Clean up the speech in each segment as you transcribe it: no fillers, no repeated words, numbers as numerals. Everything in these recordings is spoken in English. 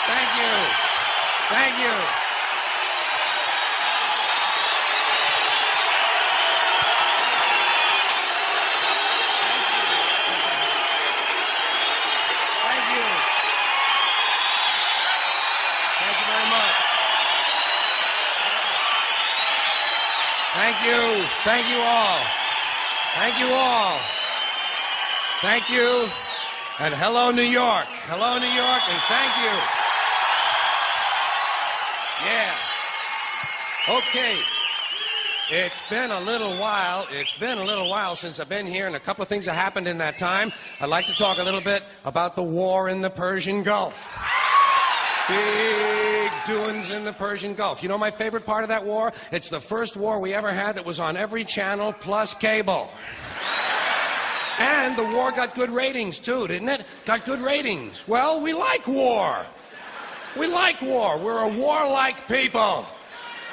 Thank you. Thank you. Thank you. Thank you very much. Thank you. Thank you all. Thank you all. Thank you. And hello, New York. Hello, New York, and thank you. Yeah. Okay. It's been a little while. It's been a little while since I've been here, and a couple of things have happened in that time. I'd like to talk a little bit about the war in the Persian Gulf. Big doings in the Persian Gulf. You know my favorite part of that war? It's the first war we ever had that was on every channel plus cable. And the war got good ratings, too, didn't it? Got good ratings. Well, we like war. We like war. We're a warlike people.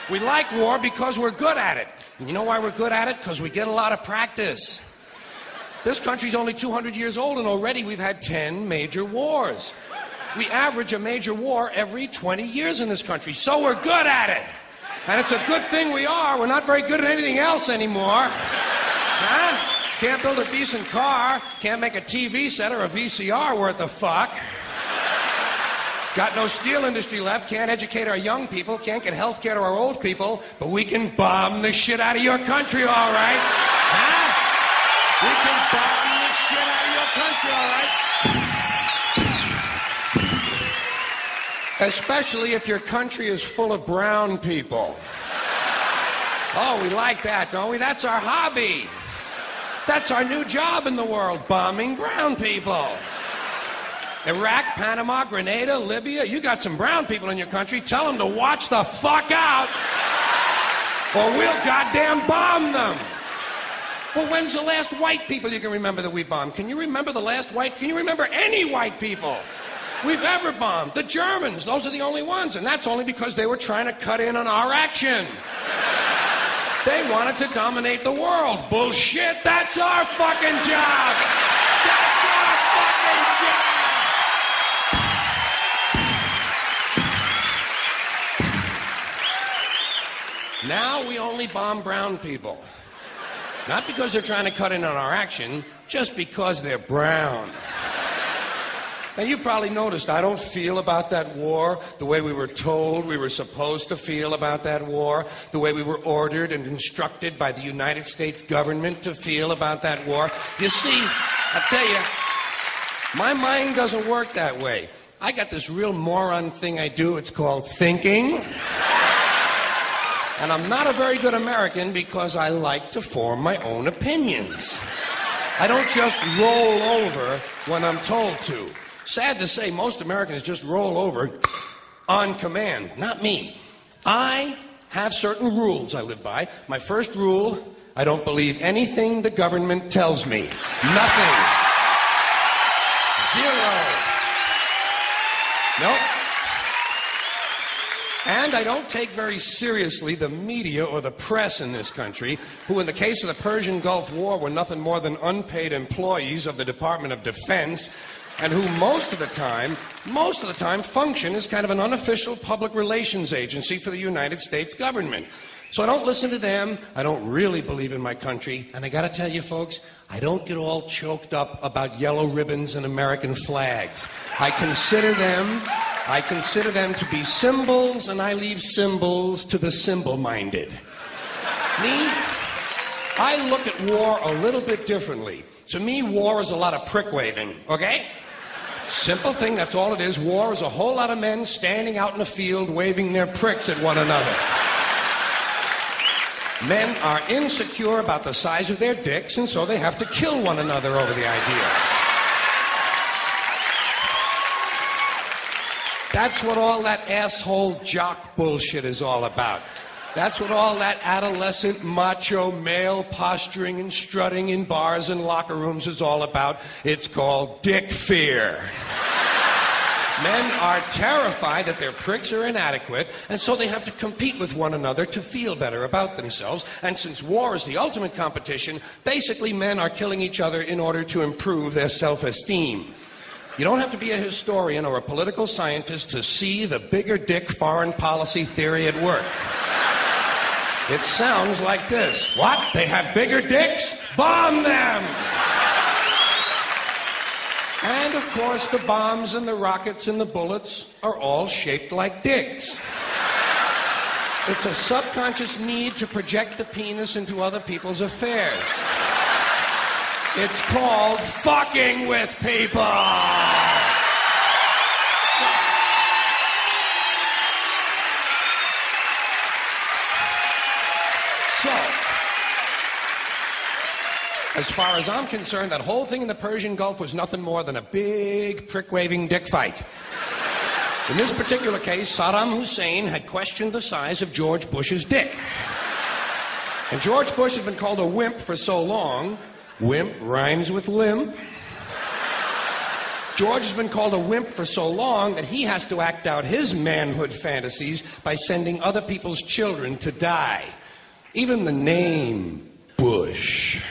We like war because we're good at it. And you know why we're good at it? Because we get a lot of practice. This country's only 200 years old, and already we've had 10 major wars. We average a major war every 20 years in this country, so we're good at it. And it's a good thing we are. We're not very good at anything else anymore. Huh? Can't build a decent car, can't make a TV set or a VCR worth the fuck. Got no steel industry left, can't educate our young people, can't get health care to our old people, but we can bomb the shit out of your country, all right? Huh? We can bomb the shit out of your country, all right? Especially if your country is full of brown people. Oh, we like that, don't we? That's our hobby. That's our new job in the world, bombing brown people. Iraq, Panama, Grenada, Libya, you got some brown people in your country, tell them to watch the fuck out, or we'll goddamn bomb them. Well, when's the last white people you can remember that we bombed? Can you remember the last white? Can you remember any white people we've ever bombed? The Germans, those are the only ones, and that's only because they were trying to cut in on our action. They wanted to dominate the world. Bullshit, that's our fucking job. That's our fucking job. Now we only bomb brown people. Not because they're trying to cut in on our action, just because they're brown. Now, you probably noticed I don't feel about that war the way we were told we were supposed to feel about that war, the way we were ordered and instructed by the United States government to feel about that war. You see, I'll tell you, my mind doesn't work that way. I got this real moron thing I do. It's called thinking. And I'm not a very good American because I like to form my own opinions. I don't just roll over when I'm told to. Sad to say, most Americans just roll over on command. Not me. I have certain rules I live by. My first rule, I don't believe anything the government tells me. Nothing. Zero. Nope. And I don't take very seriously the media or the press in this country, who in the case of the Persian Gulf War were nothing more than unpaid employees of the Department of Defense, and who most of the time function as kind of an unofficial public relations agency for the United States government. So I don't listen to them, I don't really believe in my country, and I gotta tell you folks, I don't get all choked up about yellow ribbons and American flags. I consider them to be symbols, and I leave symbols to the symbol-minded. Me, I look at war a little bit differently. To me, war is a lot of prick-waving, okay? Simple thing, that's all it is. War is a whole lot of men standing out in the field waving their pricks at one another. Men are insecure about the size of their dicks, and so they have to kill one another over the idea. That's what all that asshole jock bullshit is all about. That's what all that adolescent macho male posturing and strutting in bars and locker rooms is all about. It's called dick fear. Men are terrified that their pricks are inadequate, and so they have to compete with one another to feel better about themselves. And since war is the ultimate competition, basically men are killing each other in order to improve their self-esteem. You don't have to be a historian or a political scientist to see the bigger dick foreign policy theory at work. It sounds like this. What? They have bigger dicks? Bomb them! And of course, the bombs and the rockets and the bullets are all shaped like dicks. It's a subconscious need to project the penis into other people's affairs. It's called fucking with people. So, as far as I'm concerned, that whole thing in the Persian Gulf was nothing more than a big prick-waving dick fight. In this particular case, Saddam Hussein had questioned the size of George Bush's dick. And George Bush has been called a wimp for so long. Wimp rhymes with limp. George has been called a wimp for so long that he has to act out his manhood fantasies by sending other people's children to die. Even the name Bush.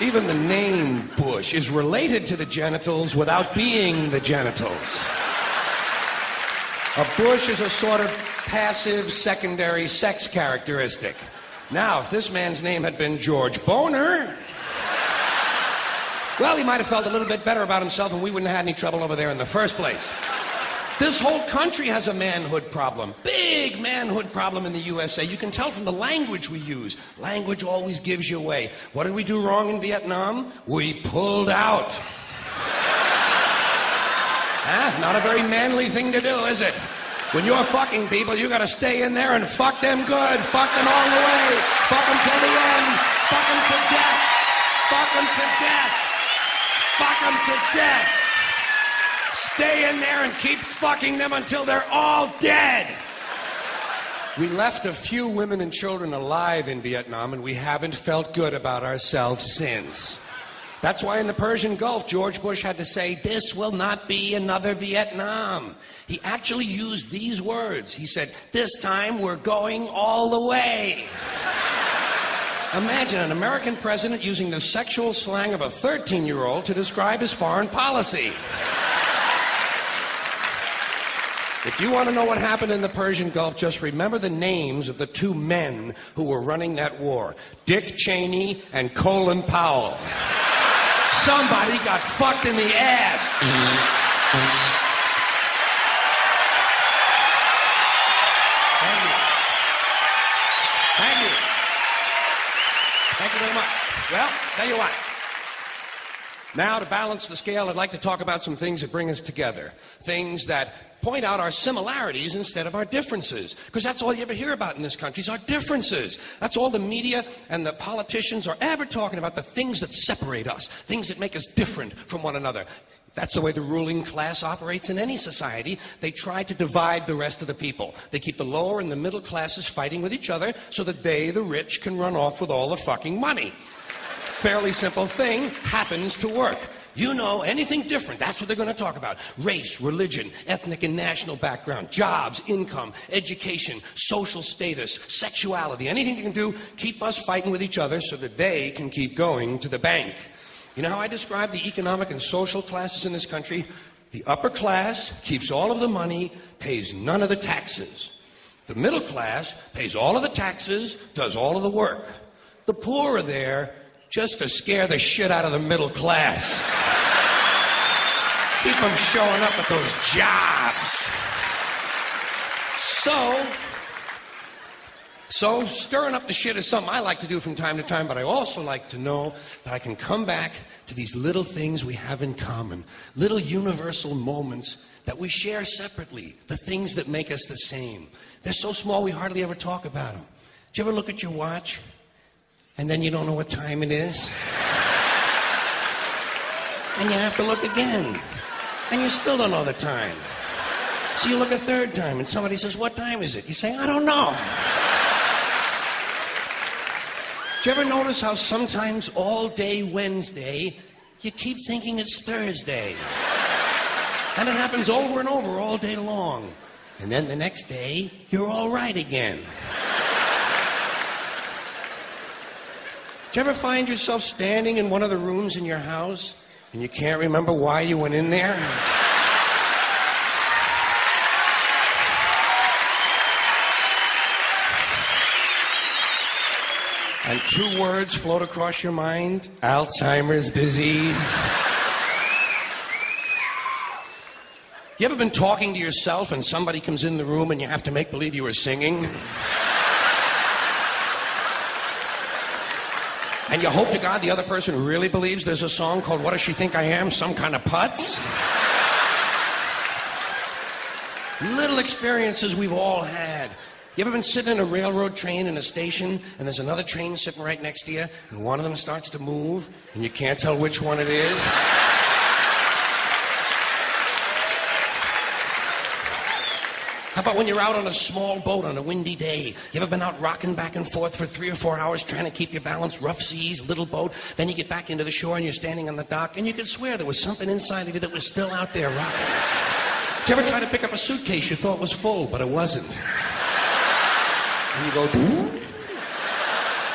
Even the name Bush is related to the genitals without being the genitals. A bush is a sort of passive secondary sex characteristic. Now, if this man's name had been George Boner, well, he might have felt a little bit better about himself and we wouldn't have had any trouble over there in the first place. This whole country has a manhood problem. Big manhood problem in the USA. You can tell from the language we use. Language always gives you away. What did we do wrong in Vietnam? We pulled out. Not a very manly thing to do, is it? When you're fucking people, you gotta stay in there and fuck them good. Fuck them all the way. Fuck them till the end. Fuck them to death. Fuck them to death. Fuck them to death. Stay in there and keep fucking them until they're all dead. We left a few women and children alive in Vietnam, and we haven't felt good about ourselves since. That's why in the Persian Gulf, George Bush had to say, "This will not be another Vietnam." He actually used these words. He said, "This time we're going all the way." Imagine an American president using the sexual slang of a 13-year-old to describe his foreign policy. If you want to know what happened in the Persian Gulf, just remember the names of the two men who were running that war. Dick Cheney and Colin Powell. Somebody got fucked in the ass. Thank you. Thank you. Thank you very much. Well, tell you what. Now, to balance the scale, I'd like to talk about some things that bring us together. Things that point out our similarities instead of our differences. Because that's all you ever hear about in this country is our differences. That's all the media and the politicians are ever talking about, the things that separate us, things that make us different from one another. That's the way the ruling class operates in any society. They try to divide the rest of the people. They keep the lower and the middle classes fighting with each other so that they, the rich, can run off with all the fucking money. Fairly simple thing, happens to work. You know, anything different, that's what they're going to talk about. Race, religion, ethnic and national background, jobs, income, education, social status, sexuality, anything they can do, keep us fighting with each other so that they can keep going to the bank. You know how I describe the economic and social classes in this country? The upper class keeps all of the money, pays none of the taxes. The middle class pays all of the taxes, does all of the work. The poor are there just to scare the shit out of the middle class. Keep them showing up at those jobs. So stirring up the shit is something I like to do from time to time, but I also like to know that I can come back to these little things we have in common, little universal moments that we share separately, the things that make us the same. They're so small we hardly ever talk about them. Do you ever look at your watch? And then you don't know what time it is. And you have to look again. And you still don't know the time. So you look a third time and somebody says, "What time is it?" You say, "I don't know." Do you ever notice how sometimes all day Wednesday, you keep thinking it's Thursday? And it happens over and over all day long. And then the next day, you're all right again. Do you ever find yourself standing in one of the rooms in your house And you can't remember why you went in there? And 2 words float across your mind: Alzheimer's disease. You ever been talking to yourself and somebody comes in the room and you have to make believe you were singing? And you hope to God the other person really believes there's a song called What Does She Think I Am? Some kind of putz? Little experiences we've all had. You ever been sitting in a railroad train in a station and there's another train sitting right next to you and one of them starts to move and you can't tell which one it is? How about when you're out on a small boat on a windy day? You ever been out rocking back and forth for 3 or 4 hours trying to keep your balance? Rough seas, little boat. Then you get back into the shore and you're standing on the dock and you could swear there was something inside of you that was still out there rocking. Did you ever try to pick up a suitcase you thought was full, but it wasn't? And you go, doo?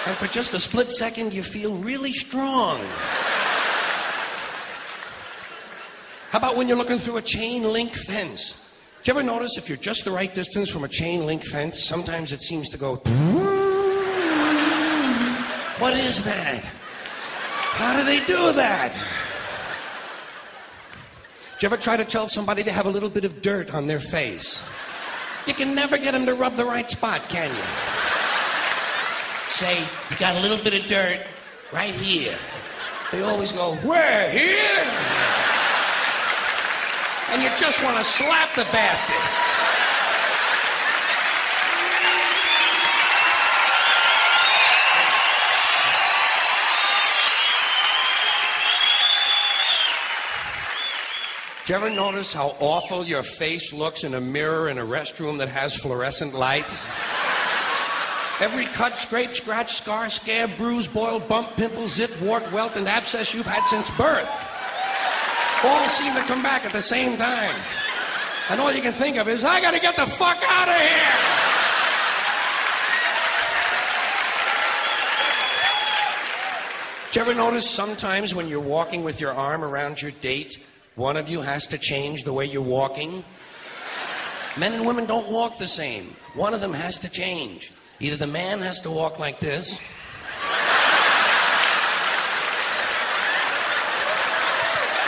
And for just a split second, you feel really strong. How about when you're looking through a chain link fence? Did you ever notice if you're just the right distance from a chain link fence, sometimes it seems to go, what is that? How do they do that? Did you ever try to tell somebody they have a little bit of dirt on their face? You can never get them to rub the right spot, can you? Say, you got a little bit of dirt right here. They always go, where, here? And you just want to slap the bastard. Did you ever notice how awful your face looks in a mirror in a restroom that has fluorescent lights? Every cut, scrape, scratch, scar, scab, bruise, boil, bump, pimple, zit, wart, welt, and abscess you've had since birth all seem to come back at the same time. And all you can think of is, I gotta get the fuck out of here! Did you ever notice sometimes when you're walking with your arm around your date, one of you has to change the way you're walking? Men and women don't walk the same. One of them has to change. Either the man has to walk like this,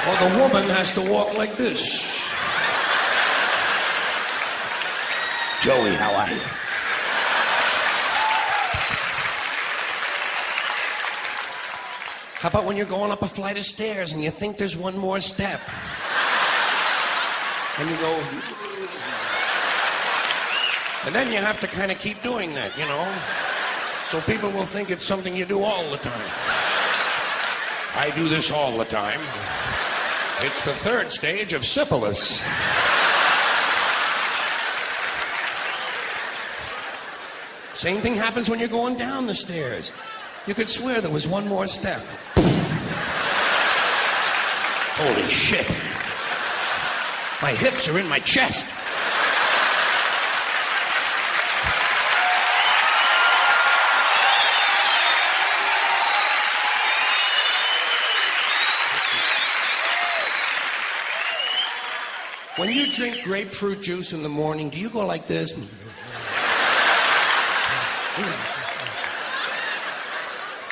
or the woman has to walk like this. Joey, how are you? How about when you're going up a flight of stairs and you think there's one more step? And you go... And then you have to kind of keep doing that, you know? So people will think it's something you do all the time. I do this all the time. It's the 3rd stage of syphilis. Same thing happens when you're going down the stairs. You could swear there was one more step. Holy shit. My hips are in my chest. When you drink grapefruit juice in the morning, do you go like this?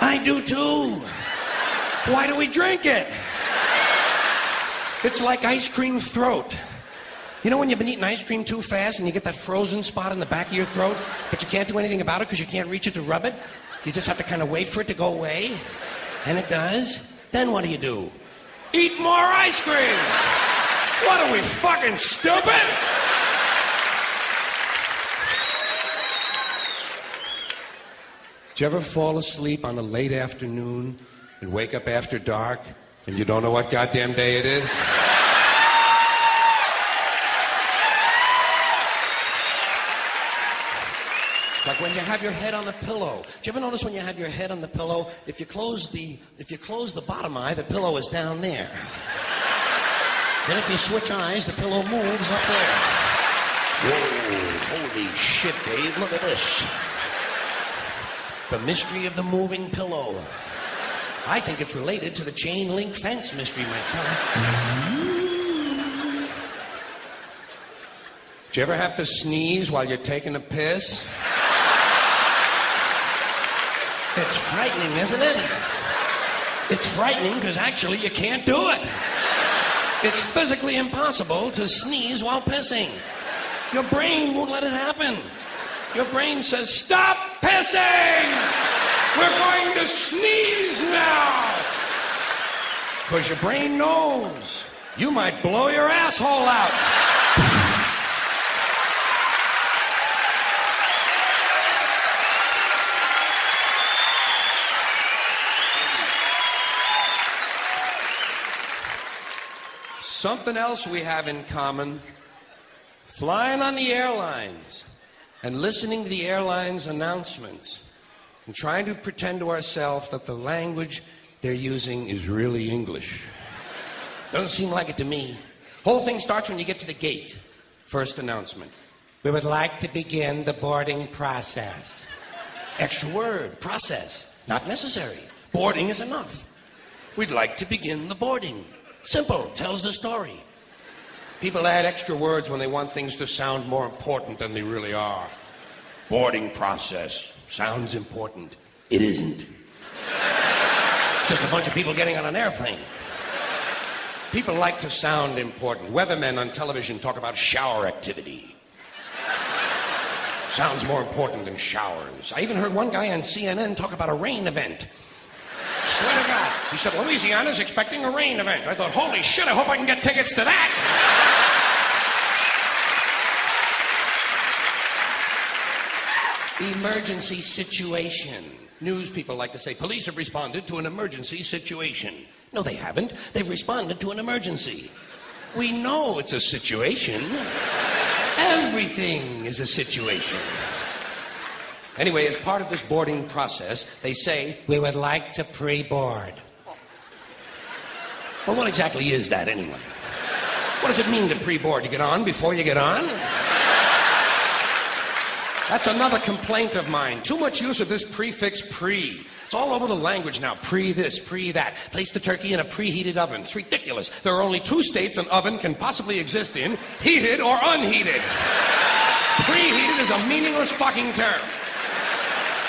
I do too. Why do we drink it? It's like ice cream throat. You know when you've been eating ice cream too fast and you get that frozen spot in the back of your throat, but you can't do anything about it because you can't reach it to rub it? You just have to kind of wait for it to go away. And it does. Then what do? Eat more ice cream! What are we, fucking stupid? Did you ever fall asleep on a late afternoon and wake up after dark and you don't know what goddamn day it is? Like when you have your head on the pillow. Do you ever notice when you have your head on the pillow, if you close the bottom eye, the pillow is down there. Then if you switch eyes, the pillow moves up there. Whoa, holy shit, Dave, look at this. The mystery of the moving pillow. I think it's related to the chain link fence mystery myself. Did you ever have to sneeze while you're taking a piss? It's frightening, isn't it? It's frightening because actually you can't do it. It's physically impossible to sneeze while pissing. Your brain won't let it happen. Your brain says, stop pissing! We're going to sneeze now! Because your brain knows you might blow your asshole out. Something else we have in common, flying on the airlines and listening to the airlines' announcements and trying to pretend to ourselves that the language they're using is really English. Doesn't seem like it to me. Whole thing starts when you get to the gate. First announcement. We would like to begin the boarding process. Extra word, process. Not necessary. Boarding is enough. We'd like to begin the boarding. Simple, tells the story. People add extra words when they want things to sound more important than they really are. Boarding process sounds important. It isn't. It's just a bunch of people getting on an airplane. People like to sound important. Weathermen on television talk about shower activity. Sounds more important than showers. I even heard one guy on CNN talk about a rain event. Swear to God. He said, Louisiana's expecting a rain event. I thought, holy shit, I hope I can get tickets to that. Emergency situation. News people like to say, police have responded to an emergency situation. No, they haven't. They've responded to an emergency. We know it's a situation. Everything is a situation. Anyway, as part of this boarding process, they say, we would like to pre-board. Well, what exactly is that anyway? What does it mean to pre-board? You get on before you get on? That's another complaint of mine. Too much use of this prefix pre. It's all over the language now. Pre this, pre that. Place the turkey in a preheated oven. It's ridiculous. There are only two states an oven can possibly exist in, heated or unheated. Preheated is a meaningless fucking term.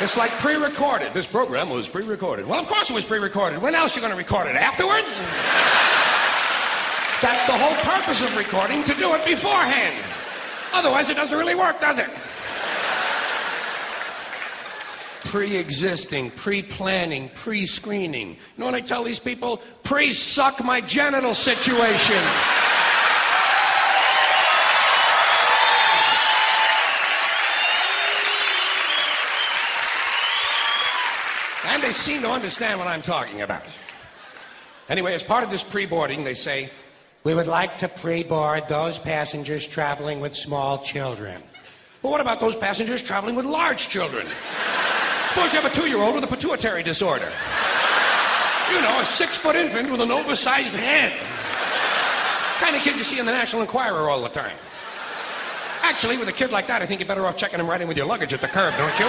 It's like pre-recorded. This program was pre-recorded. Well, of course it was pre-recorded. When else are you going to record it? Afterwards? That's the whole purpose of recording, to do it beforehand. Otherwise, it doesn't really work, does it? Pre-existing, pre-planning, pre-screening. You know what I tell these people? Pre-suck my genital situation. And they seem to understand what I'm talking about. Anyway, as part of this pre-boarding, they say, we would like to pre-board those passengers traveling with small children. Well, what about those passengers traveling with large children? Suppose you have a 2-year-old with a pituitary disorder. You know, a 6-foot infant with an oversized head. Kind of kid you see in the National Enquirer all the time. Actually, with a kid like that, I think you're better off checking him right in with your luggage at the curb, don't you?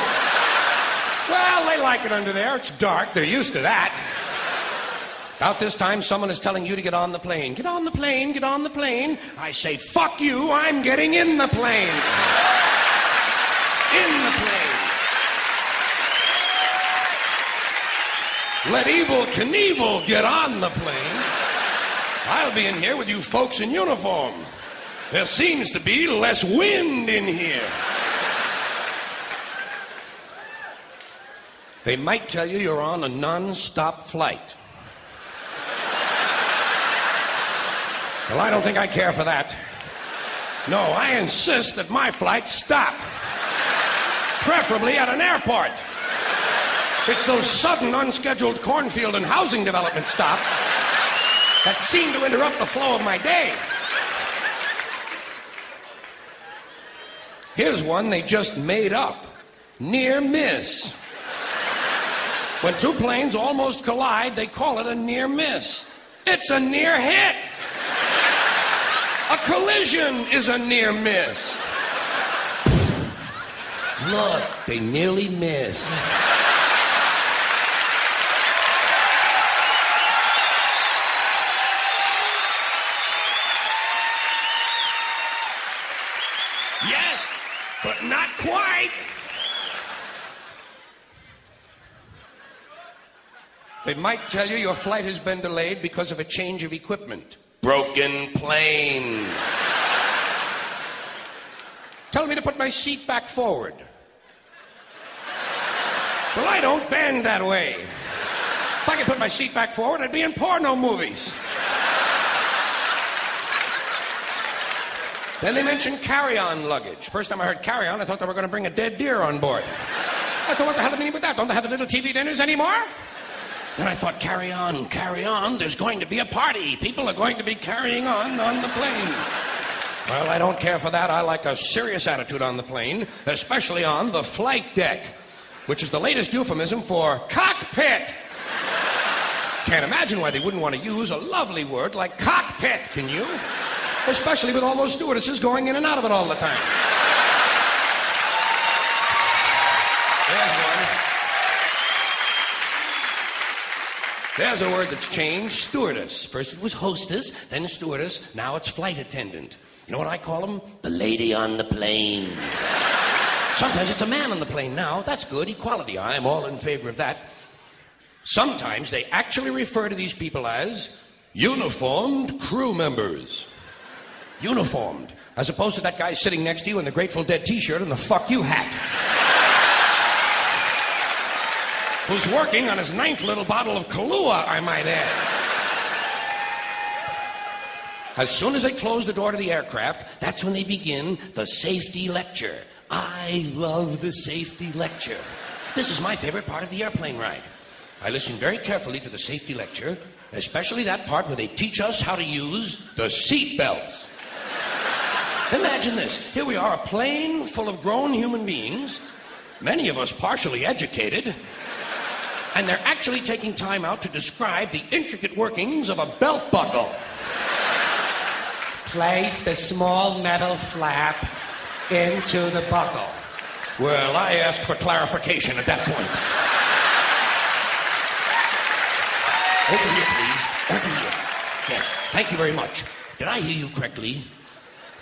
Well, they like it under there. It's dark. They're used to that. About this time, someone is telling you to get on the plane. Get on the plane, get on the plane. I say, fuck you, I'm getting in the plane. In the plane. Let Evel Knievel get on the plane. I'll be in here with you folks in uniform. There seems to be less wind in here. They might tell you you're on a non-stop flight. Well, I don't think I care for that. No, I insist that my flights stop. Preferably at an airport. It's those sudden, unscheduled cornfield and housing development stops that seem to interrupt the flow of my day. Here's one they just made up. Near miss. When two planes almost collide, they call it a near miss. It's a near hit. A collision is a near miss. Look, they nearly missed. Yes, but not quite. They might tell you your flight has been delayed because of a change of equipment. Broken plane. Tell me to put my seat back forward. Well, I don't bend that way. If I could put my seat back forward, I'd be in porno movies. Then they mentioned carry-on luggage. First time I heard carry-on, I thought they were going to bring a dead deer on board. I thought, what the hell do they mean with that? Don't they have the little TV dinners anymore? Then I thought, carry on, there's going to be a party. People are going to be carrying on the plane. Well, I don't care for that. I like a serious attitude on the plane, especially on the flight deck, which is the latest euphemism for cockpit. Can't imagine why they wouldn't want to use a lovely word like cockpit, can you? Especially with all those stewardesses going in and out of it all the time. There's one. There's a word that's changed, stewardess. First it was hostess, then stewardess, now it's flight attendant. You know what I call them? The lady on the plane. Sometimes it's a man on the plane now. That's good, equality. I'm all in favor of that. Sometimes they actually refer to these people as uniformed crew members. Uniformed, as opposed to that guy sitting next to you in the Grateful Dead t-shirt and the fuck you hat. Who's working on his 9th little bottle of Kahlua, I might add. As soon as they close the door to the aircraft, that's when they begin the safety lecture. I love the safety lecture. This is my favorite part of the airplane ride. I listen very carefully to the safety lecture, especially that part where they teach us how to use the seat belts. Imagine this. Here we are, a plane full of grown human beings, many of us partially educated, and they're actually taking time out to describe the intricate workings of a belt buckle. Place the small metal flap into the buckle. Well, I asked for clarification at that point. Over here, please. Over here. Yes, thank you very much. Did I hear you correctly?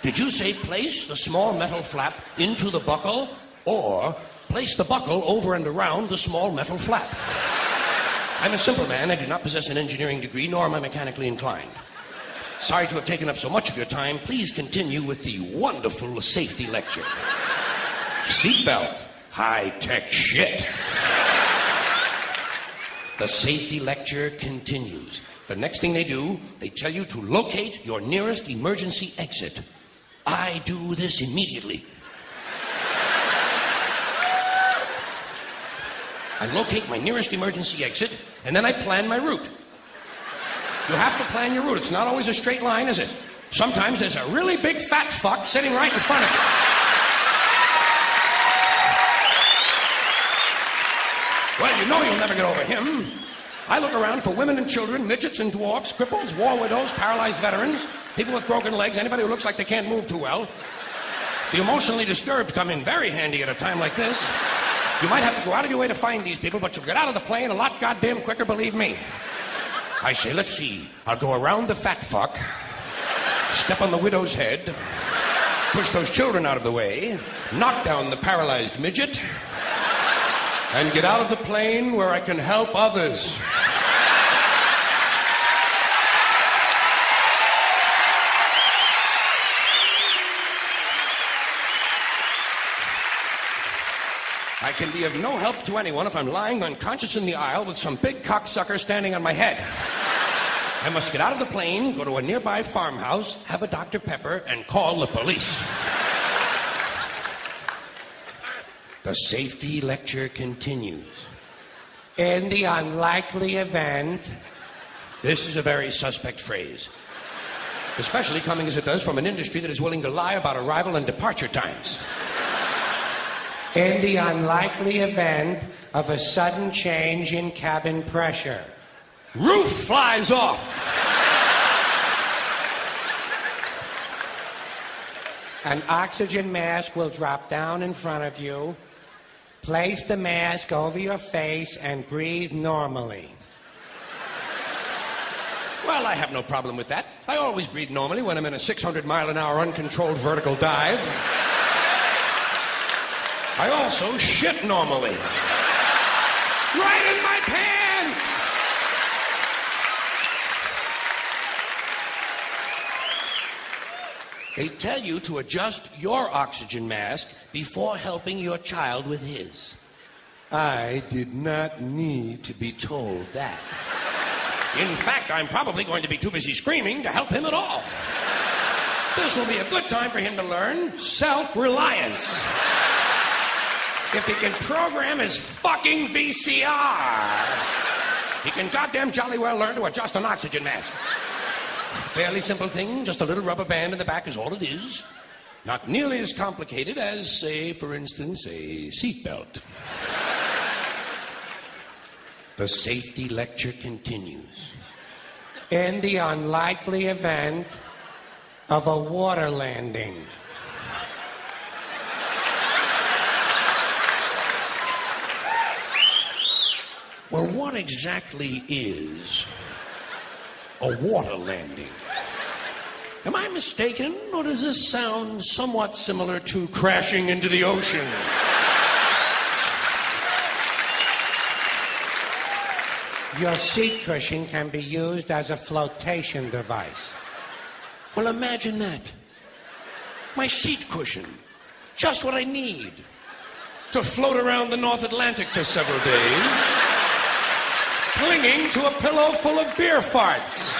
Did you say place the small metal flap into the buckle, or place the buckle over and around the small metal flap? I'm a simple man. I do not possess an engineering degree, nor am I mechanically inclined. Sorry to have taken up so much of your time. Please continue with the wonderful safety lecture. Seatbelt. High-tech shit. The safety lecture continues. The next thing they do, they tell you to locate your nearest emergency exit. I do this immediately. I locate my nearest emergency exit, and then I plan my route. You have to plan your route. It's not always a straight line, is it? Sometimes there's a really big fat fuck sitting right in front of you. Well, you know you'll never get over him. I look around for women and children, midgets and dwarfs, cripples, war widows, paralyzed veterans, people with broken legs, anybody who looks like they can't move too well. The emotionally disturbed come in very handy at a time like this. You might have to go out of your way to find these people, but you'll get out of the plane a lot goddamn quicker, believe me. I say, let's see. I'll go around the fat fuck, step on the widow's head, push those children out of the way, knock down the paralyzed midget, and get out of the plane where I can help others. I can be of no help to anyone if I'm lying unconscious in the aisle with some big cocksucker standing on my head. I must get out of the plane, go to a nearby farmhouse, have a Dr. Pepper, and call the police. The safety lecture continues. In the unlikely event... This is a very suspect phrase, especially coming as it does from an industry that is willing to lie about arrival and departure times. In the unlikely event of a sudden change in cabin pressure, roof flies off. An oxygen mask will drop down in front of you. Place the mask over your face and breathe normally. Well, I have no problem with that. I always breathe normally when I'm in a 600-mile-an-hour uncontrolled vertical dive. I also shit normally. Right in my pants! They tell you to adjust your oxygen mask before helping your child with his. I did not need to be told that. In fact, I'm probably going to be too busy screaming to help him at all. This will be a good time for him to learn self-reliance. If he can program his fucking VCR, he can goddamn jolly well learn to adjust an oxygen mask. Fairly simple thing, just a little rubber band in the back is all it is. Not nearly as complicated as, say, for instance, a seatbelt. The safety lecture continues. In the unlikely event of a water landing. Well, what exactly is a water landing? Am I mistaken, or does this sound somewhat similar to crashing into the ocean? Your seat cushion can be used as a flotation device. Well, imagine that. My seat cushion. Just what I need to float around the North Atlantic for several days, clinging to a pillow full of beer farts.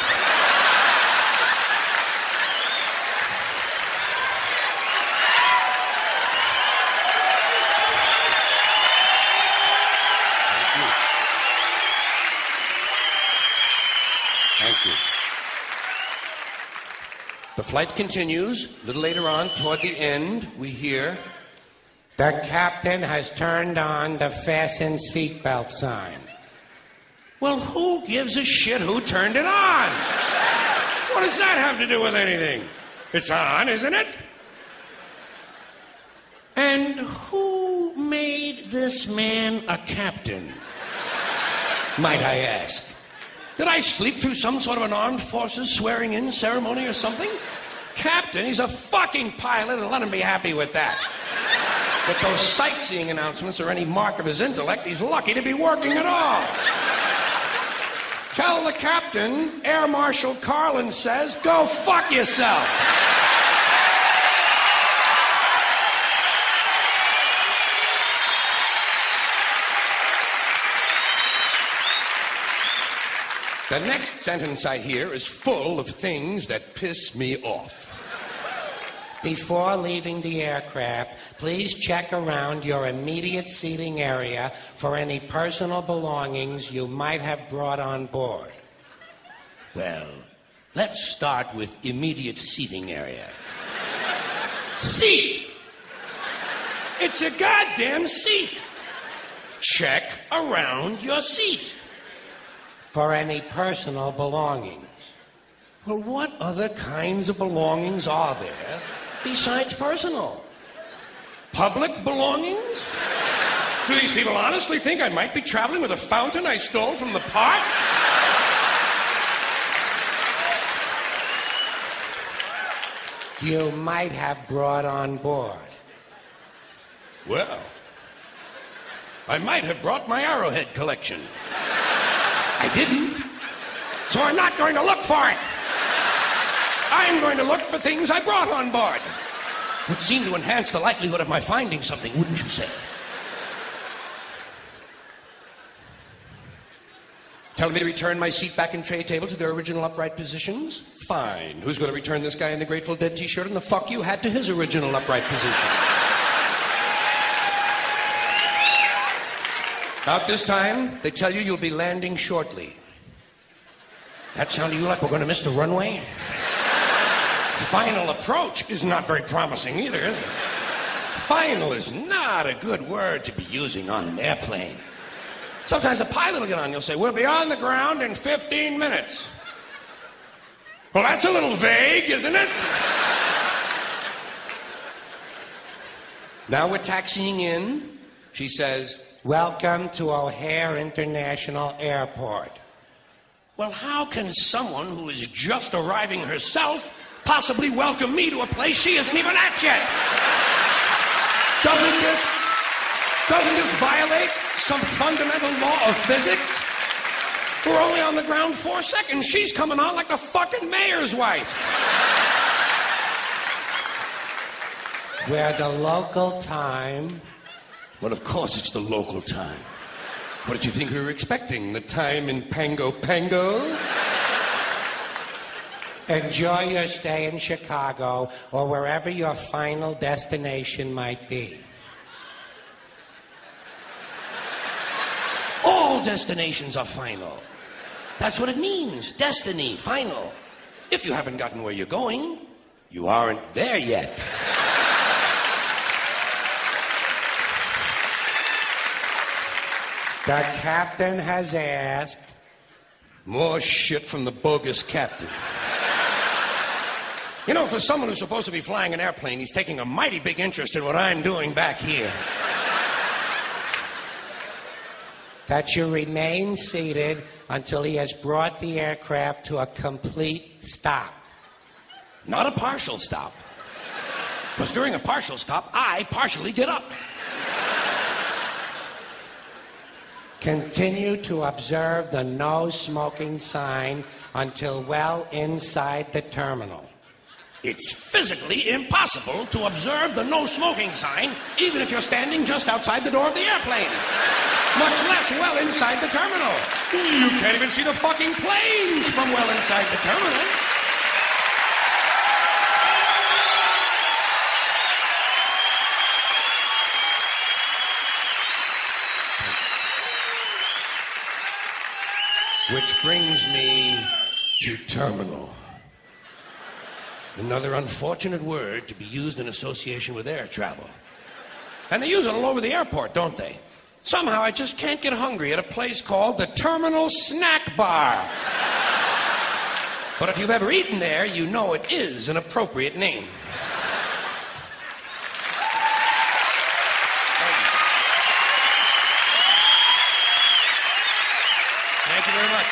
Thank you. The flight continues. A little later on, toward the end, we hear, "The captain has turned on the fasten seatbelt sign." Well, who gives a shit who turned it on? What does that have to do with anything? It's on, isn't it? And who made this man a captain, might I ask? Did I sleep through some sort of an armed forces swearing-in ceremony or something? Captain, he's a fucking pilot, and let him be happy with that. If those sightseeing announcements are any mark of his intellect, he's lucky to be working at all. Tell the captain, Air Marshal Carlin says, go fuck yourself. The next sentence I hear is full of things that piss me off. Before leaving the aircraft, please check around your immediate seating area for any personal belongings you might have brought on board. Well, let's start with immediate seating area. Seat! It's a goddamn seat. Check around your seat for any personal belongings. Well, what other kinds of belongings are there besides personal? Public belongings? Do these people honestly think I might be traveling with a fountain I stole from the park? You might have brought on board. Well, I might have brought my arrowhead collection. I didn't, so I'm not going to look for it. I'm going to look for things I brought on board. Would seem to enhance the likelihood of my finding something, wouldn't you say? Telling me to return my seat back and tray table to their original upright positions? Fine. Who's going to return this guy in the Grateful Dead t-shirt and the fuck you hat to his original upright position? About this time, they tell you you'll be landing shortly. That sound to you like we're going to miss the runway? Final approach is not very promising either, is it? Final is not a good word to be using on an airplane. Sometimes the pilot will get on and you'll say, we'll be on the ground in 15 minutes. Well, that's a little vague, isn't it? Now we're taxiing in. She says, welcome to O'Hare International Airport. Well, how can someone who is just arriving herself possibly welcome me to a place she isn't even at yet? Doesn't this violate some fundamental law of physics? We're only on the ground 4 seconds. She's coming on like the fucking mayor's wife. Where the local time... Well, of course it's the local time. What did you think we were expecting? The time in Pango Pango? Enjoy your stay in Chicago or wherever your final destination might be. All destinations are final. That's what it means. Destiny, final. If you haven't gotten where you're going, you aren't there yet. The captain has asked. More shit from the bogus captain. You know, for someone who's supposed to be flying an airplane, he's taking a mighty big interest in what I'm doing back here. That you remain seated until he has brought the aircraft to a complete stop. Not a partial stop. Because during a partial stop, I partially get up. Continue to observe the no smoking sign until well inside the terminal. It's physically impossible to observe the no smoking sign even if you're standing just outside the door of the airplane. Much less well inside the terminal. You can't even see the fucking planes from well inside the terminal. Which brings me to terminal. Another unfortunate word to be used in association with air travel. And they use it all over the airport, don't they? Somehow I just can't get hungry at a place called the Terminal Snack Bar. But if you've ever eaten there, you know it is an appropriate name. Thank you very much.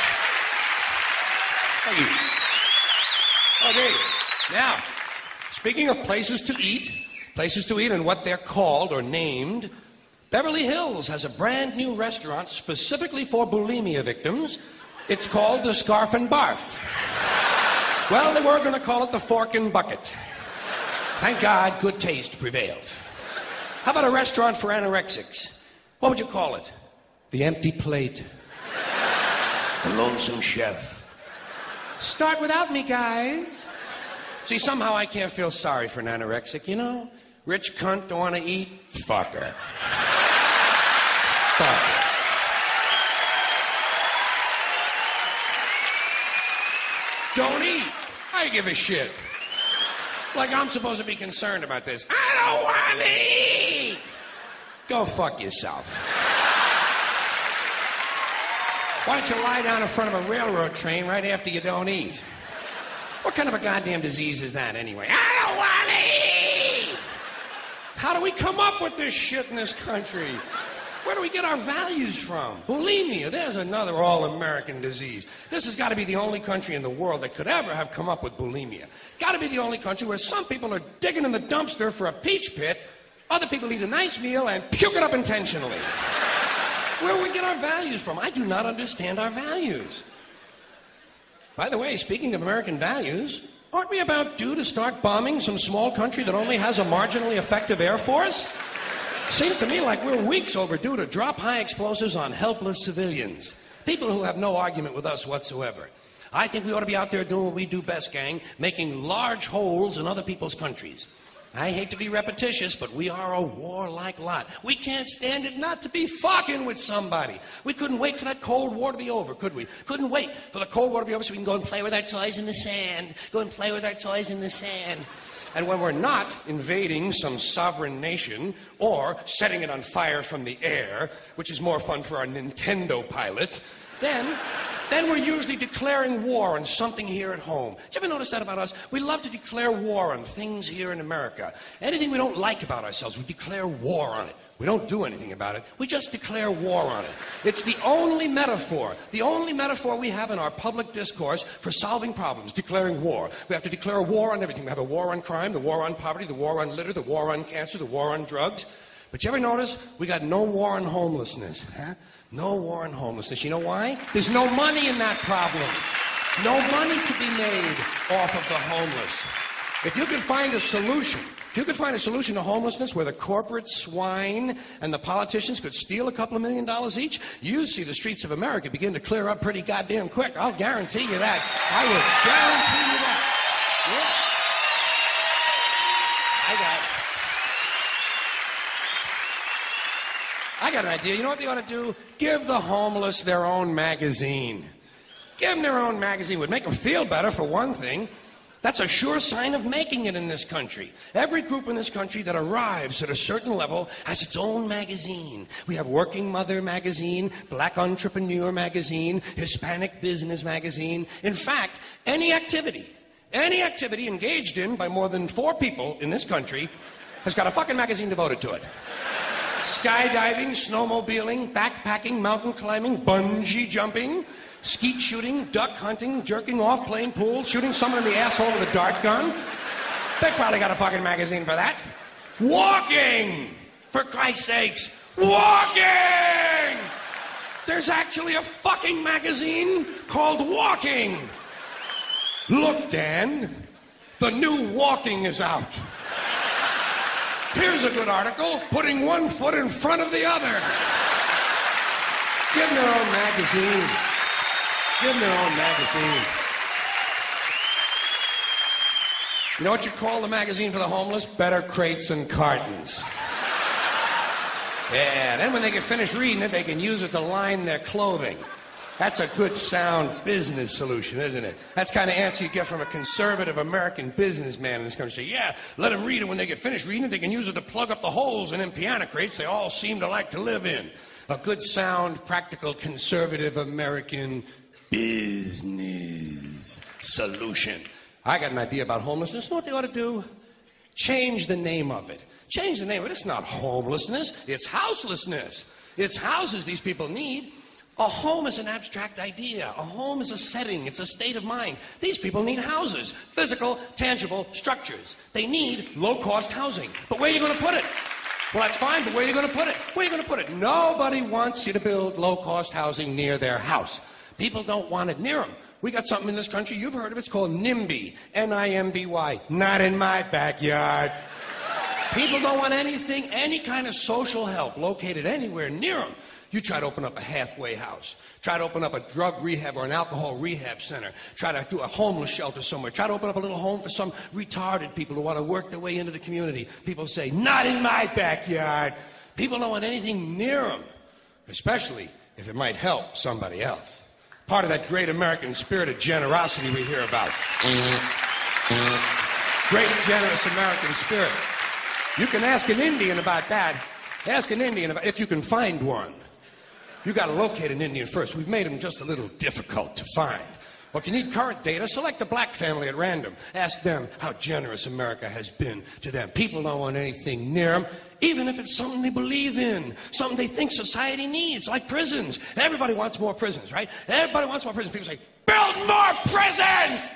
Thank you. Okay, now, speaking of places to eat and what they're called or named, Beverly Hills has a brand new restaurant specifically for bulimia victims. It's called the Scarf and Barf. Well, they were going to call it the Fork and Bucket. Thank God, good taste prevailed. How about a restaurant for anorexics? What would you call it? The Empty Plate. The Lonesome Chef. Start without me, guys. See, somehow I can't feel sorry for an anorexic, you know? Rich cunt, don't want to eat? Fuck her. Fuck her. Don't eat. I give a shit. Like I'm supposed to be concerned about this. I don't want to eat. Go fuck yourself. Why don't you lie down in front of a railroad train right after you don't eat? What kind of a goddamn disease is that anyway? I don't want to eat! How do we come up with this shit in this country? Where do we get our values from? Bulimia, there's another all-American disease. This has got to be the only country in the world that could ever have come up with bulimia. Got to be the only country where some people are digging in the dumpster for a peach pit, other people eat a nice meal and puke it up intentionally. Where do we get our values from? I do not understand our values. By the way, speaking of American values, aren't we about due to start bombing some small country that only has a marginally effective air force? Seems to me like we're weeks overdue to drop high explosives on helpless civilians. People who have no argument with us whatsoever. I think we ought to be out there doing what we do best, gang, making large holes in other people's countries. I hate to be repetitious, but we are a warlike lot. We can't stand it not to be fucking with somebody. We couldn't wait for that Cold War to be over, could we? Couldn't wait for the Cold War to be over so we can go and play with our toys in the sand. Go and play with our toys in the sand. And when we're not invading some sovereign nation or setting it on fire from the air, which is more fun for our Nintendo pilots, then we're usually declaring war on something here at home. Did you ever notice that about us? We love to declare war on things here in America. Anything we don't like about ourselves, we declare war on it. We don't do anything about it. We just declare war on it. It's the only metaphor we have in our public discourse for solving problems, declaring war. We have to declare war on everything. We have a war on crime, the war on poverty, the war on litter, the war on cancer, the war on drugs. But you ever notice we got no war on homelessness? Huh? No war on homelessness. You know why? There's no money in that problem. No money to be made off of the homeless. If you could find a solution, to homelessness where the corporate swine and the politicians could steal a couple of $1 million each, you'd see the streets of America begin to clear up pretty goddamn quick. I'll guarantee you that. I will guarantee you that. I got an idea. You know what they ought to do? Give the homeless their own magazine. Give them their own magazine. Would make them feel better, for one thing. That's a sure sign of making it in this country. Every group in this country that arrives at a certain level has its own magazine. We have Working Mother magazine, Black Entrepreneur magazine, Hispanic Business magazine. In fact, any activity engaged in by more than 4 people in this country has got a fucking magazine devoted to it. Skydiving, snowmobiling, backpacking, mountain climbing, bungee jumping, skeet shooting, duck hunting, jerking off, playing pool, shooting someone in the asshole with a dart gun. They probably got a fucking magazine for that. Walking! For Christ's sakes, walking! There's actually a fucking magazine called Walking. Look, Dan, the new Walking is out. Here's a good article, putting one foot in front of the other. Give them their own magazine. Give them their own magazine. You know what you call the magazine for the homeless? Better Crates and Cartons. Yeah, then when they get finished reading it, they can use it to line their clothing. That's a good, sound business solution, isn't it? That's the kind of answer you get from a conservative American businessman in this country. Say, yeah, let them read it. When they get finished reading it, they can use it to plug up the holes in them piano crates they all seem to like to live in. A good, sound, practical, conservative American business solution. I got an idea about homelessness. You know what they ought to do? Change the name of it. Change the name of it. It's not homelessness. It's houselessness. It's houses these people need. A home is an abstract idea. A home is a setting. It's a state of mind. These people need houses. Physical, tangible structures. They need low-cost housing. But where are you going to put it? Well, that's fine, but where are you going to put it? Where are you going to put it? Nobody wants you to build low-cost housing near their house. People don't want it near them. We got something in this country, you've heard of it, it's called NIMBY. N-I-M-B-Y. Not in my backyard. People don't want anything, any kind of social help located anywhere near them. You try to open up a halfway house. Try to open up a drug rehab or an alcohol rehab center. Try to do a homeless shelter somewhere. Try to open up a little home for some retarded people who want to work their way into the community. People say, not in my backyard. People don't want anything near them, especially if it might help somebody else. Part of that great American spirit of generosity we hear about. Great, generous American spirit. You can ask an Indian about that. Ask an Indian about if you can find one. You got to locate an Indian first. We've made them just a little difficult to find. Well, if you need current data, select a black family at random. Ask them how generous America has been to them. People don't want anything near them, even if it's something they believe in, something they think society needs, like prisons. Everybody wants more prisons, right? Everybody wants more prisons. People say, build more prisons!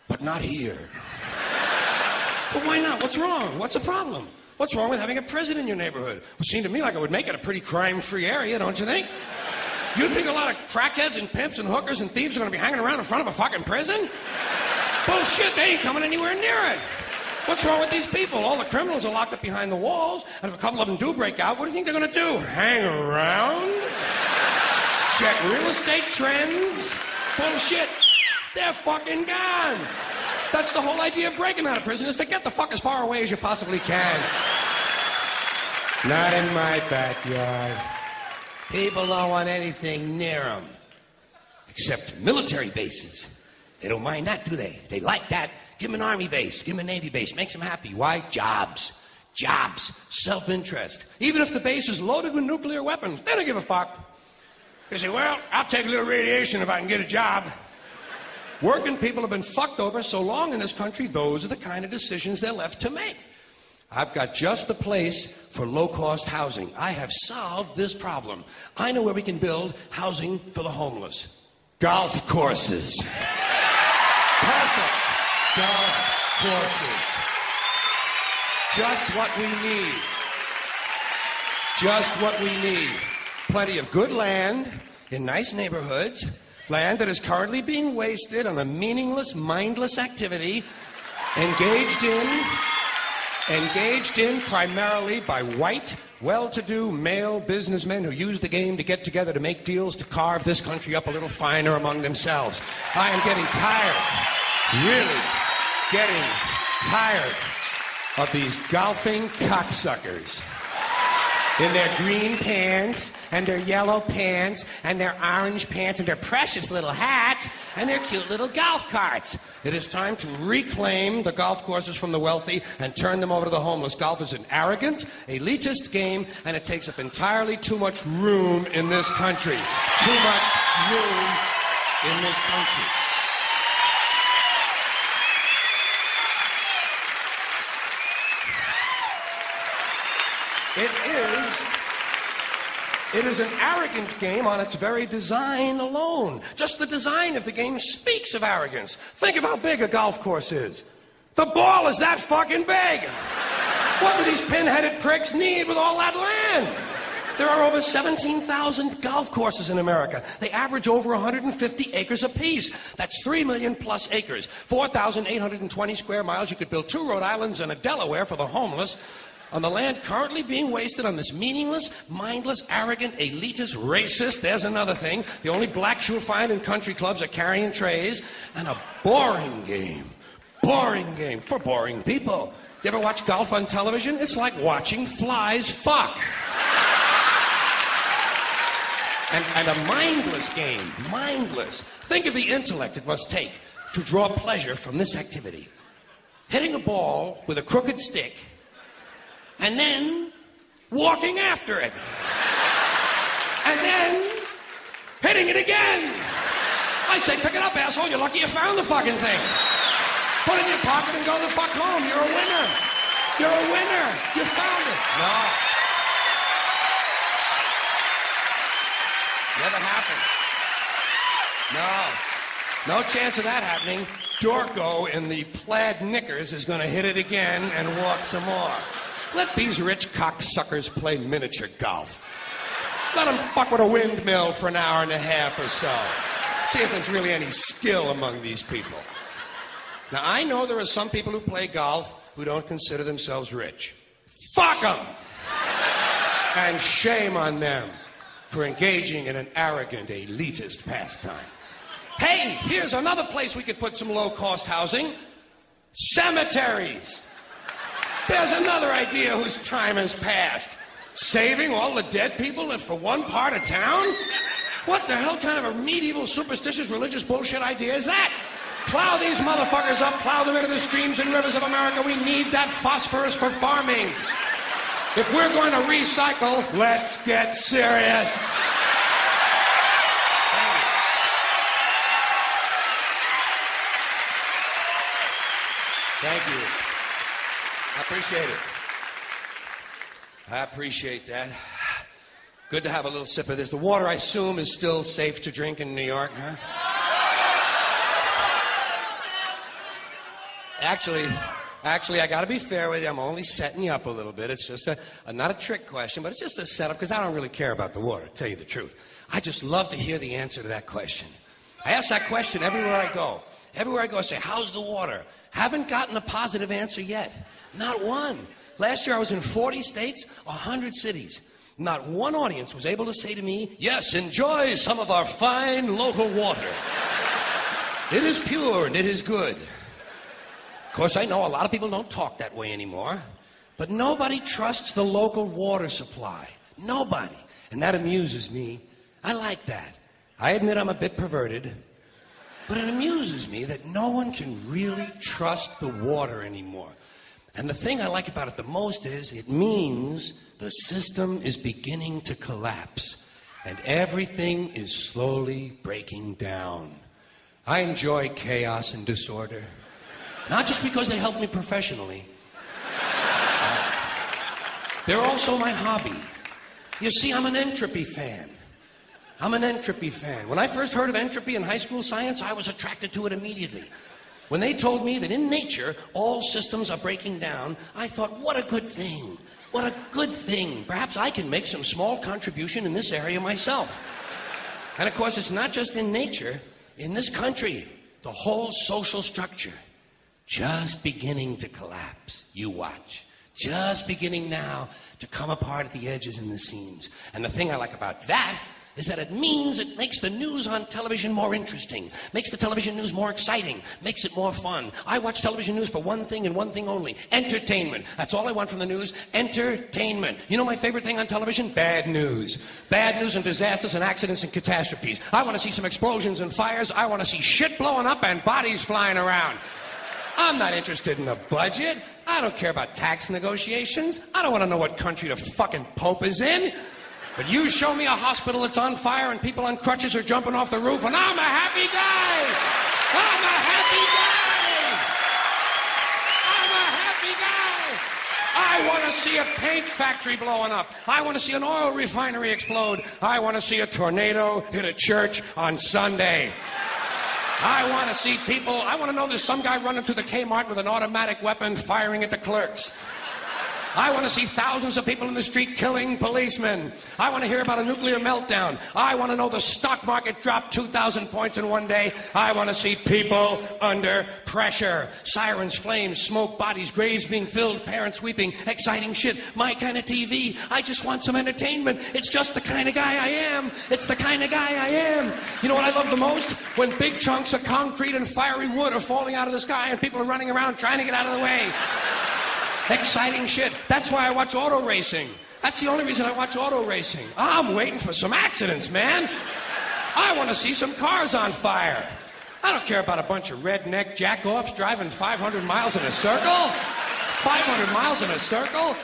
But not here. But why not? What's wrong? What's the problem? What's wrong with having a prison in your neighborhood? It would seem to me like it would make it a pretty crime-free area, don't you think? You think a lot of crackheads and pimps and hookers and thieves are going to be hanging around in front of a fucking prison? Bullshit, they ain't coming anywhere near it. What's wrong with these people? All the criminals are locked up behind the walls, and if a couple of them do break out, what do you think they're going to do? Hang around? Check real estate trends? Bullshit. They're fucking gone. That's the whole idea of breaking out of prison, is to get the fuck as far away as you possibly can. Not in my backyard. People don't want anything near them. Except military bases. They don't mind that, do they? They like that. Give them an army base. Give them a navy base. Makes them happy. Why? Jobs. Jobs. Self-interest. Even if the base is loaded with nuclear weapons, they don't give a fuck. They say, well, I'll take a little radiation if I can get a job. Working people have been fucked over so long in this country, those are the kind of decisions they're left to make. I've got just the place for low-cost housing. I have solved this problem. I know where we can build housing for the homeless. Golf courses. Perfect. Golf courses. Just what we need. Just what we need. Plenty of good land in nice neighborhoods. Land that is currently being wasted on a meaningless, mindless activity engaged in primarily by white, well-to-do male businessmen who use the game to get together to make deals to carve this country up a little finer among themselves. I am getting tired, really getting tired of these golfing cocksuckers in their green pants and their yellow pants and their orange pants and their precious little hats and their cute little golf carts. It is time to reclaim the golf courses from the wealthy and turn them over to the homeless. Golf is an arrogant, elitist game, and it takes up entirely too much room in this country. Too much room in this country. It is an arrogant game on its very design alone. Just the design of the game speaks of arrogance. Think of how big a golf course is. The ball is that fucking big. What do these pin-headed pricks need with all that land? There are over 17,000 golf courses in America. They average over 150 acres apiece. That's 3 million plus acres. 4,820 square miles. You could build 2 Rhode Islands and a Delaware for the homeless. On the land currently being wasted on this meaningless, mindless, arrogant, elitist, racist, there's another thing. The only blacks you'll find in country clubs are carrying trays. And a boring game. Boring game for boring people. You ever watch golf on television? It's like watching flies fuck. And a mindless game. Mindless. Think of the intellect it must take to draw pleasure from this activity. Hitting a ball with a crooked stick and then walking after it. And then hitting it again. I say, pick it up, asshole. You're lucky you found the fucking thing. Put it in your pocket and go the fuck home. You're a winner. You're a winner. You found it. No. Never happened. No. No chance of that happening. Dorco in the plaid knickers is going to hit it again and walk some more. Let these rich cocksuckers play miniature golf. Let them fuck with a windmill for an hour and a half or so. See if there's really any skill among these people. Now, I know there are some people who play golf who don't consider themselves rich. Fuck them! And shame on them for engaging in an arrogant, elitist pastime. Hey, here's another place we could put some low-cost housing. Cemeteries. There's another idea whose time has passed. Saving all the dead people for one part of town? What the hell kind of a medieval, superstitious, religious bullshit idea is that? Plow these motherfuckers up, plow them into the streams and rivers of America. We need that phosphorus for farming. If we're going to recycle, let's get serious. Thank you. I appreciate it. I appreciate that. Good to have a little sip of this. The water, I assume, is still safe to drink in New York, huh? Actually, I got to be fair with you. I'm only setting you up a little bit. It's just not a trick question, but it's just a setup because I don't really care about the water, to tell you the truth. I just love to hear the answer to that question. I ask that question everywhere I go. Everywhere I go, I say, how's the water? Haven't gotten a positive answer yet. Not one. Last year I was in 40 states, 100 cities. Not one audience was able to say to me, yes, enjoy some of our fine local water. It is pure and it is good. Of course, I know a lot of people don't talk that way anymore, but nobody trusts the local water supply. Nobody. And that amuses me. I like that. I admit I'm a bit perverted, but it amuses me that no one can really trust the water anymore. And the thing I like about it the most is it means the system is beginning to collapse and everything is slowly breaking down. I enjoy chaos and disorder, not just because they help me professionally. They're also my hobby. You see, I'm an entropy fan. I'm an entropy fan. When I first heard of entropy in high school science, I was attracted to it immediately. When they told me that in nature, all systems are breaking down, I thought, what a good thing. What a good thing. Perhaps I can make some small contribution in this area myself. And of course, it's not just in nature. In this country, the whole social structure just beginning to collapse. You watch. Just beginning now to come apart at the edges and the seams. And the thing I like about that is that it means it makes the news on television more interesting, makes the television news more exciting, makes it more fun. I watch television news for one thing and one thing only: entertainment. That's all I want from the news: entertainment. You know my favorite thing on television? Bad news. Bad news and disasters and accidents and catastrophes. I want to see some explosions and fires. I want to see shit blowing up and bodies flying around. I'm not interested in the budget. I don't care about tax negotiations. I don't want to know what country the fucking Pope is in. But you show me a hospital that's on fire and people on crutches are jumping off the roof, and I'm a happy guy! I'm a happy guy! I'm a happy guy! I want to see a paint factory blowing up. I want to see an oil refinery explode. I want to see a tornado hit a church on Sunday. I want to see people. I want to know there's some guy running through the Kmart with an automatic weapon firing at the clerks. I want to see thousands of people in the street killing policemen. I want to hear about a nuclear meltdown. I want to know the stock market dropped 2,000 points in one day. I want to see people under pressure. Sirens, flames, smoke, bodies, graves being filled, parents weeping, exciting shit. My kind of TV. I just want some entertainment. It's just the kind of guy I am. It's the kind of guy I am. You know what I love the most? When big chunks of concrete and fiery wood are falling out of the sky and people are running around trying to get out of the way. Exciting shit. That's why I watch auto racing. That's the only reason I watch auto racing. I'm waiting for some accidents, man. I want to see some cars on fire. I don't care about a bunch of redneck jack-offs driving 500 miles in a circle. 500 miles in a circle?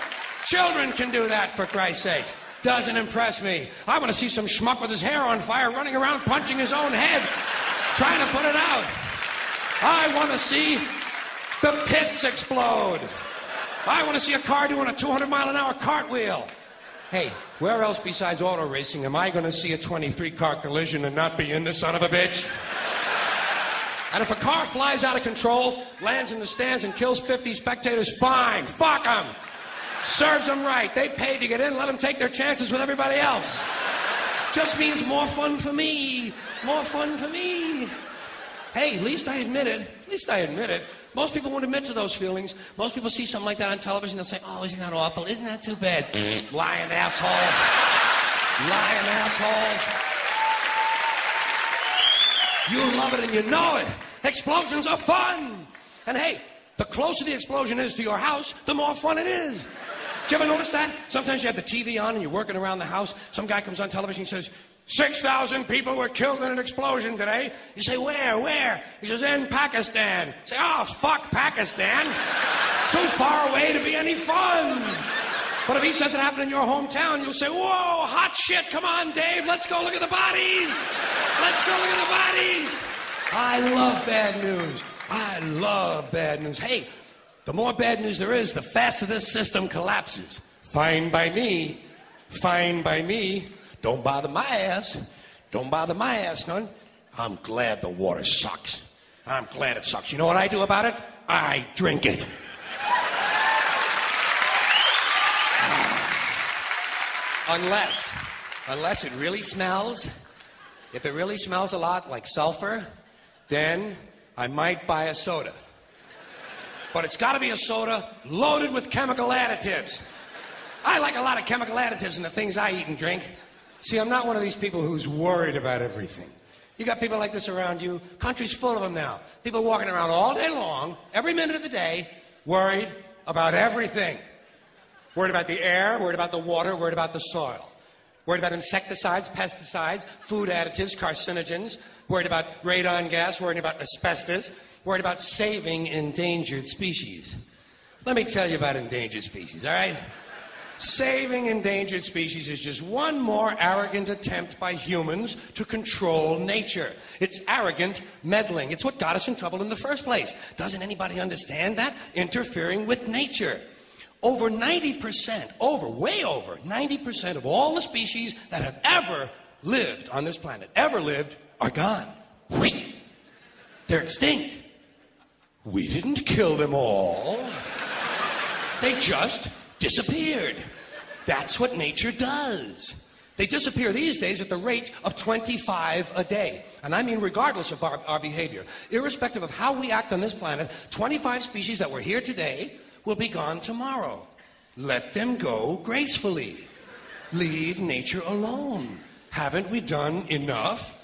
Children can do that, for Christ's sakes. Doesn't impress me. I want to see some schmuck with his hair on fire running around punching his own head, trying to put it out. I want to see the pits explode. I want to see a car doing a 200-mile-an-hour cartwheel. Hey, where else besides auto racing am I going to see a 23-car collision and not be in the son of a bitch? And if a car flies out of control, lands in the stands and kills 50 spectators, fine. Fuck them. Serves them right. They paid to get in. Let them take their chances with everybody else. Just means more fun for me. More fun for me. Hey, at least I admit it. At least I admit it. Most people won't admit to those feelings. Most people see something like that on television, they'll say, oh, isn't that awful? Isn't that too bad? Lying asshole. Lying assholes. You love it and you know it. Explosions are fun. And hey, the closer the explosion is to your house, the more fun it is. Did you ever notice that? Sometimes you have the TV on and you're working around the house. Some guy comes on television and says, 6,000 people were killed in an explosion today. You say, where? He says, in Pakistan. You say, oh, fuck Pakistan. Too far away to be any fun. But if he says it happened in your hometown, you'll say, whoa, hot shit, come on, Dave, let's go look at the bodies. Let's go look at the bodies. I love bad news. I love bad news. Hey, the more bad news there is, the faster this system collapses. Fine by me. Fine by me. Don't bother my ass. Don't bother my ass, none. I'm glad the water sucks. I'm glad it sucks. You know what I do about it? I drink it. Unless it really smells. If it really smells a lot like sulfur, then I might buy a soda. But it's got to be a soda loaded with chemical additives. I like a lot of chemical additives in the things I eat and drink. See, I'm not one of these people who's worried about everything. You got people like this around you. Country's full of them now. People walking around all day long, every minute of the day, worried about everything. Worried about the air, worried about the water, worried about the soil. Worried about insecticides, pesticides, food additives, carcinogens. Worried about radon gas, worried about asbestos. Worried about saving endangered species. Let me tell you about endangered species, all right? Saving endangered species is just one more arrogant attempt by humans to control nature. It's arrogant meddling. It's what got us in trouble in the first place. Doesn't anybody understand that? Interfering with nature. Over 90%, way over 90% of all the species that have ever lived on this planet, are gone. They're extinct. We didn't kill them all. They just disappeared. That's what nature does. They disappear these days at the rate of 25 a day. And I mean regardless of our behavior. Irrespective of how we act on this planet, 25 species that were here today will be gone tomorrow. Let them go gracefully. Leave nature alone. Haven't we done enough?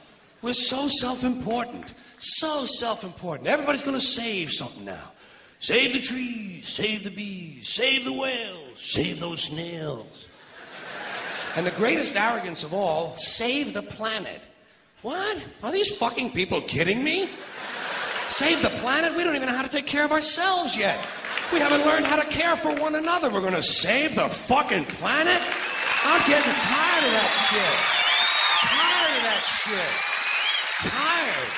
We're so self-important. So self-important. Everybody's going to save something now. Save the trees, save the bees, save the whales, save those snails. And the greatest arrogance of all, save the planet. What? Are these fucking people kidding me? Save the planet? We don't even know how to take care of ourselves yet. We haven't learned how to care for one another. We're going to save the fucking planet? I'm getting tired of that shit. Tired of that shit. Tired.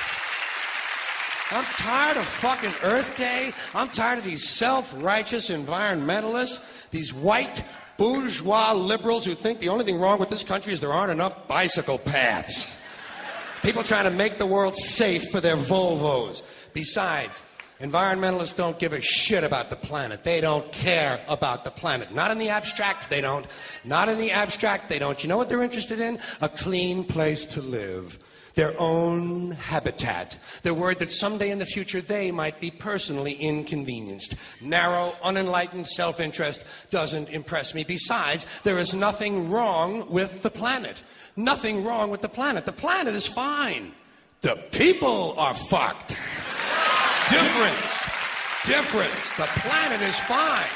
I'm tired of fucking Earth Day. I'm tired of these self-righteous environmentalists, these white bourgeois liberals who think the only thing wrong with this country is there aren't enough bicycle paths. People trying to make the world safe for their Volvos. Besides, environmentalists don't give a shit about the planet. They don't care about the planet. Not in the abstract, they don't. Not in the abstract, they don't. You know what they're interested in? A clean place to live. Their own habitat. They're worried that someday in the future they might be personally inconvenienced. Narrow, unenlightened self-interest doesn't impress me. Besides, there is nothing wrong with the planet. Nothing wrong with the planet. The planet is fine. The people are fucked. Difference. Difference. The planet is fine.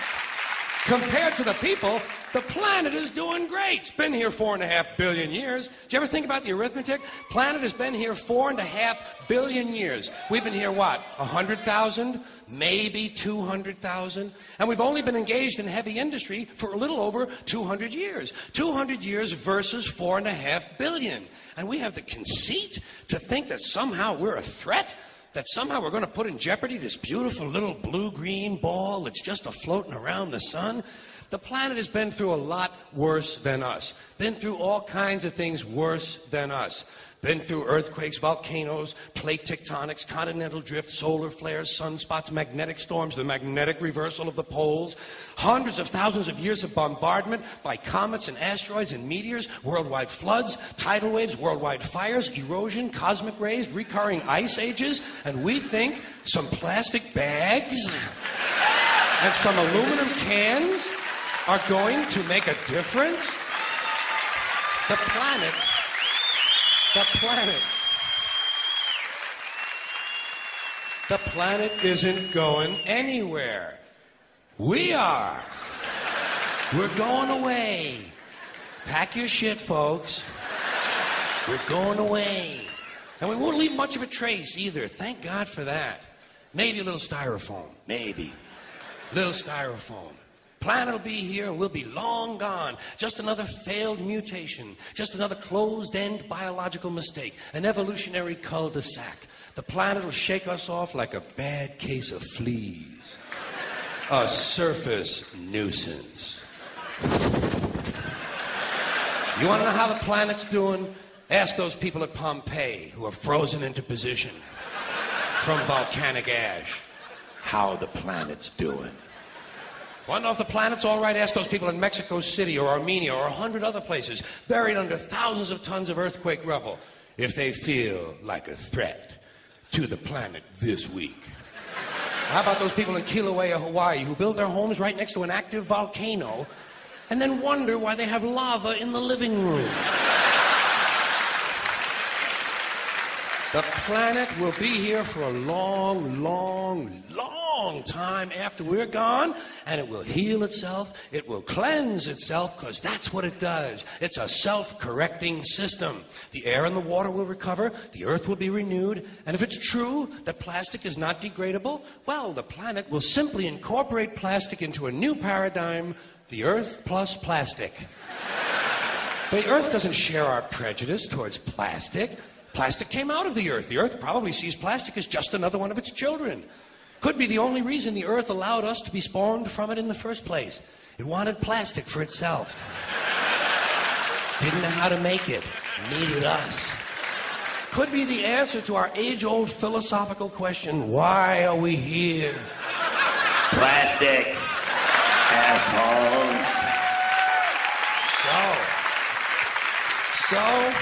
Compared to the people, the planet is doing great. It's been here 4.5 billion years. Did you ever think about the arithmetic? Planet has been here 4.5 billion years. We've been here, what, 100,000? Maybe 200,000? And we've only been engaged in heavy industry for a little over 200 years. 200 years versus 4.5 billion. And we have the conceit to think that somehow we're a threat? That somehow we're going to put in jeopardy this beautiful little blue-green ball that's just a-floating around the sun? The planet has been through a lot worse than us. Been through all kinds of things worse than us. Been through earthquakes, volcanoes, plate tectonics, continental drift, solar flares, sunspots, magnetic storms, the magnetic reversal of the poles, hundreds of thousands of years of bombardment by comets and asteroids and meteors, worldwide floods, tidal waves, worldwide fires, erosion, cosmic rays, recurring ice ages, and we think some plastic bags and some aluminum cans are going to make a difference? The planet isn't going anywhere. We are. We're going away. Pack your shit, folks. We're going away. And we won't leave much of a trace either. Thank God for that. Maybe a little styrofoam. Maybe. Little styrofoam. Planet will be here and we'll be long gone. Just another failed mutation. Just another closed-end biological mistake. An evolutionary cul-de-sac. The planet will shake us off like a bad case of fleas. A surface nuisance. You want to know how the planet's doing? Ask those people at Pompeii who are frozen into position from volcanic ash how the planet's doing. Want to know if the planet's all right? Ask those people in Mexico City or Armenia or 100 other places buried under thousands of tons of earthquake rubble if they feel like a threat to the planet this week. How about those people in Kilauea, Hawaii who build their homes right next to an active volcano and then wonder why they have lava in the living room? The planet will be here for a long, long, long time after we're gone, and it will heal itself, it will cleanse itself, because that's what it does. It's a self-correcting system. The air and the water will recover, the earth will be renewed, and if it's true that plastic is not degradable, well, the planet will simply incorporate plastic into a new paradigm, the earth plus plastic. The earth doesn't share our prejudice towards plastic. Plastic came out of the earth. The earth probably sees plastic as just another one of its children. Could be the only reason the earth allowed us to be spawned from it in the first place. It wanted plastic for itself. Didn't know how to make it. Needed us. could be the answer to our age-old philosophical question, why are we here? Plastic. Assholes. So,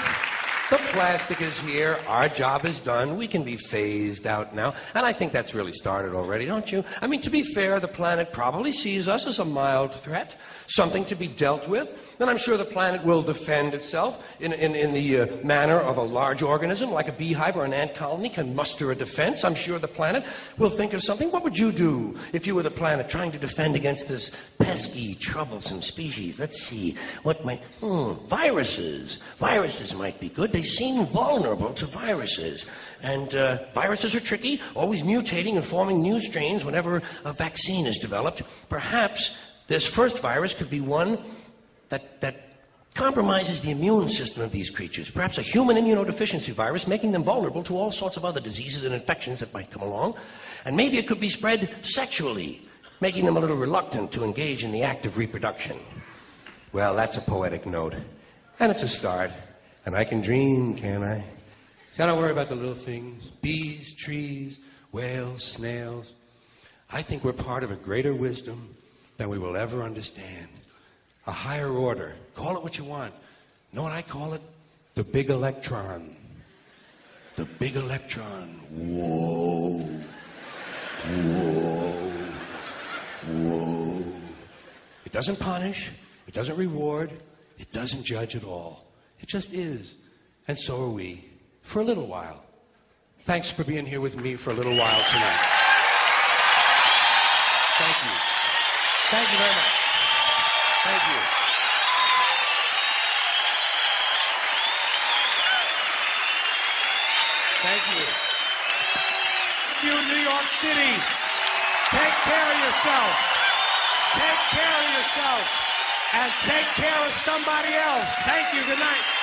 the plastic is here. Our job is done. We can be phased out now. And I think that's really started already, don't you? I mean, to be fair, the planet probably sees us as a mild threat, something to be dealt with. And I'm sure the planet will defend itself in the manner of a large organism, like a beehive or an ant colony can muster a defense. I'm sure the planet will think of something. What would you do if you were the planet trying to defend against this pesky, troublesome species? Let's see. What might... viruses. Viruses might be good. They seem vulnerable to viruses. And viruses are tricky, always mutating and forming new strains whenever a vaccine is developed. Perhaps this first virus could be one that compromises the immune system of these creatures. Perhaps a human immunodeficiency virus, making them vulnerable to all sorts of other diseases and infections that might come along. And maybe it could be spread sexually, making them a little reluctant to engage in the act of reproduction. Well, that's a poetic note. And it's a start. And I can dream, can't I? See, I don't worry about the little things. Bees, trees, whales, snails. I think we're part of a greater wisdom than we will ever understand. A higher order. Call it what you want. Know what I call it? The big electron. The big electron. Whoa. Whoa. Whoa. It doesn't punish. It doesn't reward. It doesn't judge at all. It just is. And so are we. For a little while. Thanks for being here with me for a little while tonight. Thank you. Thank you very much. Thank you. Thank you. You, New York City, take care of yourself. Take care of yourself. And take care of somebody else. Thank you. Good night.